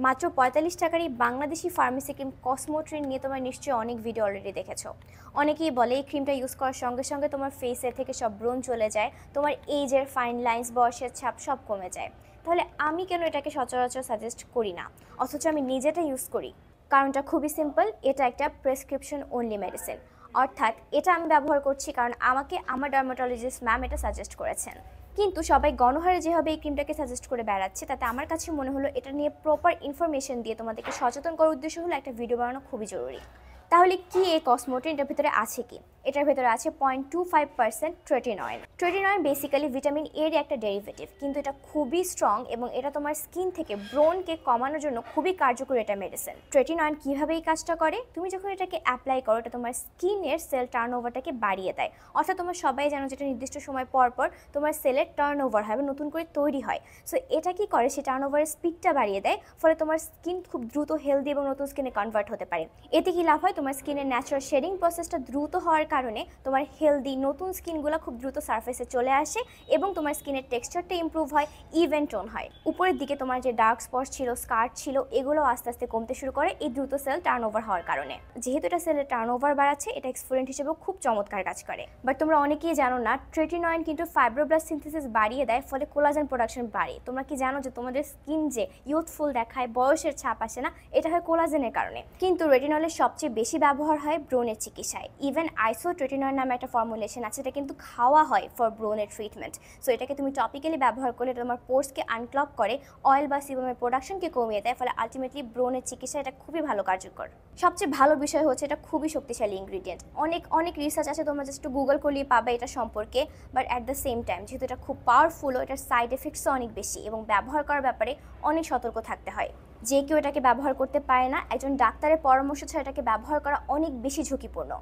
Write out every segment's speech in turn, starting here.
মাত্র ৪৫ টাকারই Bangladeshi pharmacy cream কসমোট্রিন নিয়ে তোমার নিশ্চয়ই অনেক ভিডিও অলরেডি দেখেছো। অনেকেই বলে এই ক্রিমটা ইউজ করার সঙ্গে সঙ্গে তোমার ফেসের থেকে সব ব্রণ চলে যায়, তোমার এজের ফাইন লাইন্স, বয়সের ছাপ সব কমে যায়। তাহলে আমি কেন এটাকে সচরাচর সাজেস্ট করি না, অথচ আমি নিজেটা ইউজ করি? কারণটা খুবই সিম্পল, এটা একটা প্রেসক্রিপশন অনলি মেডিসিন। অর্থাৎ এটা আমি ব্যবহার করছি কারণ আমাকে আমার ডার্মাটোলজিস্ট ম্যাম এটা সাজেস্ট করেছেন। কিন্তু সবাই গণহারে যেভাবে এই ক্রিমটাকে সাজেস্ট করে বেড়াচ্ছে, তাতে আমার কাছে মনে হলো এটা নিয়ে প্রপার ইনফরমেশন দিয়ে তোমাদেরকে সচেতন করার উদ্দেশ্য হলো একটা ভিডিও বানানো খুবই জরুরি। তাহলে কি এই কসমোট্রিন, এটার ভিতরে আছে কি? এটার ভিতরে আছে 0.25% ট্রেটিনয়েড। ট্রেটিনয়েড বেসিক্যালি ভিটামিন এর একটা ডেরিভেটিভ, কিন্তু এটা খুবই স্ট্রং এবং এটা তোমার স্কিন থেকে ব্রণকে কমানোর জন্য খুবই কার্যকরী এটা মেডিসিন। ট্রেটিনয়েড কীভাবে এই কাজটা করে? তুমি যখন এটাকে অ্যাপ্লাই করো, এটা তোমার স্কিনের সেল টার্নওভারটাকে বাড়িয়ে দেয়। অর্থাৎ তোমরা সবাই জানো যেটা নির্দিষ্ট সময় পর পর তোমার সেলের টার্নওভার হয়, নতুন করে তৈরি হয়। সো এটা কি করে, সে টার্নওভারের স্পিডটা বাড়িয়ে দেয়, ফলে তোমার স্কিন খুব দ্রুত হেলদি এবং নতুন স্কিনে কনভার্ট হতে পারে। এতে কি লাভ হয়? তোমার স্কিনের ন্যাচারাল শেডিং প্রসেসটা দ্রুত হওয়ার কারণে তোমার হেলদি নতুন স্কিনগুলো খুব দ্রুত সারফেসে চলে আসে এবং তোমার স্কিনের টেক্সচারটা ইমপ্রুভ হয়, ইভেন টোন হয়। উপরের দিকে তোমার যে ডার্ক স্পট ছিল, স্কার ছিল, এগুলো আস্তে আস্তে কমতে শুরু করে এই দ্রুত সেল টার্নওভার হওয়ার কারণে। যেহেতু এটা সেলের টার্নওভার বাড়াচ্ছে, এটা এক্সফোলিয়েন্ট হিসেবেও খুব চমৎকার কাজ করে। বাট তোমরা অনেকেই জানো না, ট্রেটিনয়েড কিন্তু ফাইব্রোব্লাস্ট সিনথেসিস বাড়িয়ে দেয়, ফলে কোলাজেন প্রোডাকশন বাড়ে। তোমরা কি জানো যে তোমাদের স্কিন যে ইউথফুল দেখায়, বয়সের ছাপ আসে না, এটা হয় কোলাজেনের কারণে। কিন্তু রেটিনলের সবচেয়ে বেশি ব্যবহার হয় ব্রণের চিকিৎসায়। ইভেন আইসোট্রেটিনয়েড নামে একটা ফর্মুলেশন আছে, এটা কিন্তু খাওয়া হয় ফর ব্রণের ট্রিটমেন্ট। সো এটাকে তুমি টপিক্যালি ব্যবহার করলে এটা তোমার পোর্সকে আনক্লগ করে, অয়েল বা সিবামের প্রোডাকশনকে কমিয়ে দেয়, ফলে আলটিমেটলি ব্রণের চিকিৎসা এটা খুবই ভালো কার্যকর। সবচেয়ে ভালো বিষয় হচ্ছে এটা খুবই শক্তিশালী ইনগ্রিডিয়েন্ট। অনেক রিসার্চ আছে, তোমরা জাস্ট গুগল করলেই পাবে এটা সম্পর্কে। But at the same time যেহেতু এটা খুব পাওয়ারফুলও, এটার সাইড এফেক্টসও অনেক বেশি এবং ব্যবহার করার ব্যাপারে অনেক সতর্ক থাকতে হয়। যে কেউ এটাকে ব্যবহার করতে পারে না, একজন ডাক্তারের পরামর্শ ছাড়া এটাকে ব্যবহার করা অনেক বেশি ঝুঁকিপূর্ণ।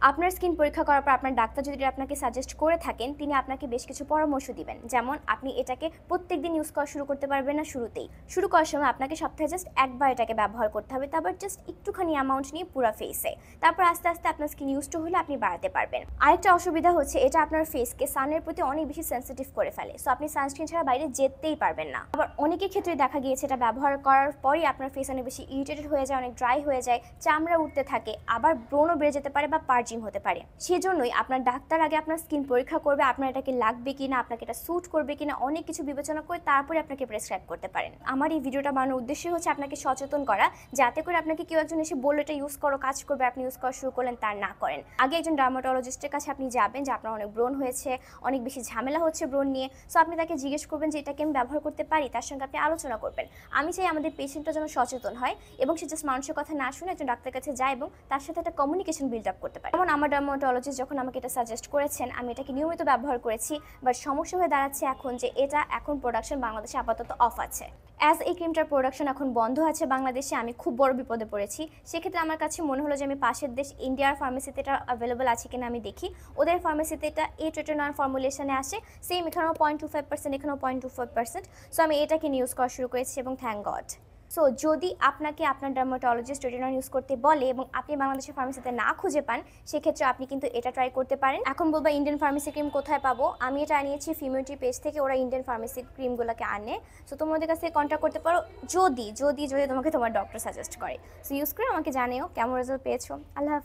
আপনার স্কিন পরীক্ষা করার পর আপনার ডাক্তার যদি আপনাকে সাজেস্ট করে থাকেন, তিনি আপনাকে বেশ কিছু পরামর্শ দিবেন। যেমন আপনি এটাকে প্রত্যেকদিন ইউজ করা শুরু করতে পারবেন না শুরুতেই। শুরু করার সময় আপনাকে সপ্তাহে জাস্ট একবার এটাকে ব্যবহার করতে হবে, তারপর জাস্ট একটুখানি অ্যামাউন্ট নিয়ে পুরো ফেসে। তারপর আস্তে আস্তে আপনার স্কিন ইউজড হলে আপনি বাড়াতে পারবেন। আরেকটা অসুবিধা হচ্ছে, এটা আপনার ফেসকে সানের প্রতি অনেক বেশি সেন্সিটিভ করে ফেলে। সো আপনি সানস্ক্রিন ছাড়া বাইরে যেতেই পারবেন না। আবার অনেকের ক্ষেত্রে দেখা গিয়েছে এটা ব্যবহার করার পরই আপনার ফেস অনেক বেশি ইরিটেটেড হয়ে যায়, অনেক ড্রাই হয়ে যায়, চামড়া উঠতে থাকে, আবার ব্রণও বেড়ে যেতে পারে বা পার্জিং হতে পারে। সেজন্যই আপনার ডাক্তার আগে আপনার স্কিন পরীক্ষা করবে, আপনার এটাকে লাগবে কিনা, আপনাকে এটা স্যুট করবে কিনা, অনেক কিছু বিবেচনা করে তারপরে আপনাকে প্রেসক্রাইব করতে পারেন। আমার এই ভিডিওটা বানানোর উদ্দেশ্য হচ্ছে আপনাকে সচেতন করা, যাতে করে আপনাকে কেউ একজন এসে বললো এটা ইউজ করো, কাজ করবে, আপনি ইউজ করা শুরু করলেন, তার না করেন। আগে একজন ডার্মাটোলজিস্টের কাছে আপনি যাবেন যে আপনার অনেক ব্রণ হয়েছে, অনেক বেশি ঝামেলা হচ্ছে ব্রণ নিয়ে। সো আপনি তাকে জিজ্ঞেস করবেন যে এটাকে আমি ব্যবহার করতে পারি, তার সঙ্গে আপনি আলোচনা করবেন। আমি চাই আমাদের পেশেন্টটা যেন সচেতন হয় এবং সে জাস্ট মানুষের কথা না শুনে একজন ডাক্তারের কাছে যায় এবং তার সাথে একটা কমিউনিকেশন বিল্ড আপ করতে পারে। যেমন আমার ডার্মাটোলজিস্ট যখন আমাকে এটা সাজেস্ট করেছেন, আমি এটাকে নিয়মিত ব্যবহার করেছি। বাট সমস্যা হয়ে দাঁড়াচ্ছে এখন যে এটা এখন প্রোডাকশন বাংলাদেশে আপাতত অফ আছে। অ্যাজ এই ক্রিমটার প্রোডাকশন এখন বন্ধ আছে বাংলাদেশে, আমি খুব বড় বিপদে পড়েছি। সেক্ষেত্রে আমার কাছে মনে হলো যে আমি পাশের দেশ ইন্ডিয়ার ফার্মেসিতে এটা অ্যাভেলেবল আছে কিনা আমি দেখি। ওদের ফার্মেসিতে এটা এই ট্রেটিনয়েড ফর্মুলেশনে আসে, সেম এখানেও 0.25%, এখানেও 0.25%। সো আমি এটাকে ইউজ করা শুরু করেছি এবং থ্যাংক গড। সো যদি আপনাকে আপনার ডার্মাটোলজিস্ট ট্রেটিনয়েড ইউজ করতে বলে এবং আপনি বাংলাদেশের ফার্মেসিতে না খুঁজে পান, সেক্ষেত্রে আপনি কিন্তু এটা ট্রাই করতে পারেন। এখন বলবো ইন্ডিয়ান ফার্মেসি ক্রিম কোথায় পাবো? আমি এটা আনিয়েছি ফিমিউনিটি পেজ থেকে, ওরা ইন্ডিয়ান ফার্মেসি ক্রিমগুলোকে আনে। সো তোমাদের কাছে কন্ট্যাক্ট করতে পারো যদি তোমাকে তোমার ডক্টর সাজেস্ট করে। সো ইউজ করে আমাকে জানিও কেমন রেজাল্ট পেয়েছো। আল্লাহ হাফেজ।